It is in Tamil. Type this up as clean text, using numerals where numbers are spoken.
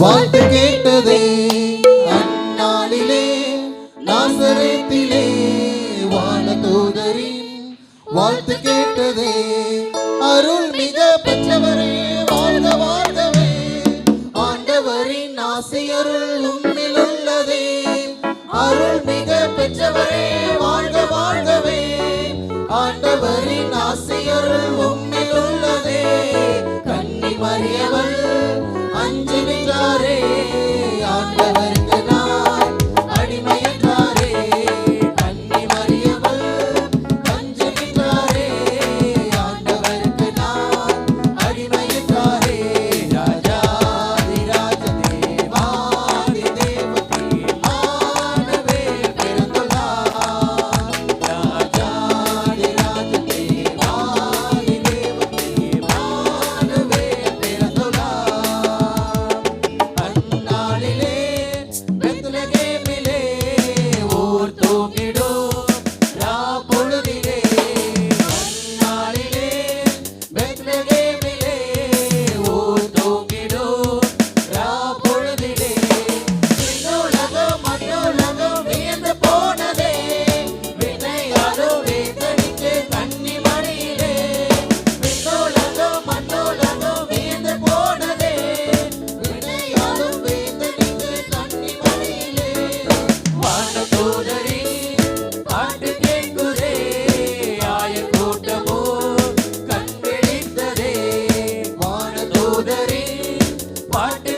வாழ்த்து கேட்டதே அந்நாளிலே நாசரேத்திலே வானதூதரின் வாழ்த்து கேட்டதே. அருள் மிக பெற்றவரே வாழ்க வாழ்கவே, ஆண்டவரின் ஆசியருள் உம்மில் உள்ளதே. அருள் மிக பெற்றவரே வாழ்க வாழ்கவே, ஆண்டவரின் ஆசியருள் உம்மில் உள்ளதே. கன்னி மரியவள் அஞ்சு நின்றாரே, ஆண்டவருக்கு நான் அடிமை என்றாரே. கன்னி மரியவள் அஞ்சு நின்றாரே, ஆண்டவருக்கு நான் அடிமை என்றாரே. ராஜாதி ராஜதேவாதி தேவகி மானவே பிறந்துள்ளார். ராஜாதி ராஜதேவாதி தேவகி மானவே பிறந்துள்ளார். அந்நாளிலே பெத்லகேமிலே ஓர் தூங்கிடும் ராப்பொழுதிலே. அந்நாளிலே பெத்லகேமிலே ஓர் தூங்கிடும் ராப்பொழுதிலே. விண்ணுலகம் மண்ணுலகம் வியந்து போனதே, விண்ணையாலும் வேதனித்து கன்னிமரியிலே. விண்ணுலகம் மண்ணுலகம் வியந்து போனதே, விண்ணையாலும் வேதனித்து கன்னிமரியிலே. வானதூதரின் பாட்டு கேட்குதே, ஆயர் கூட்டமோ கண் விழித்ததே. வானதூதரின் பாட்டு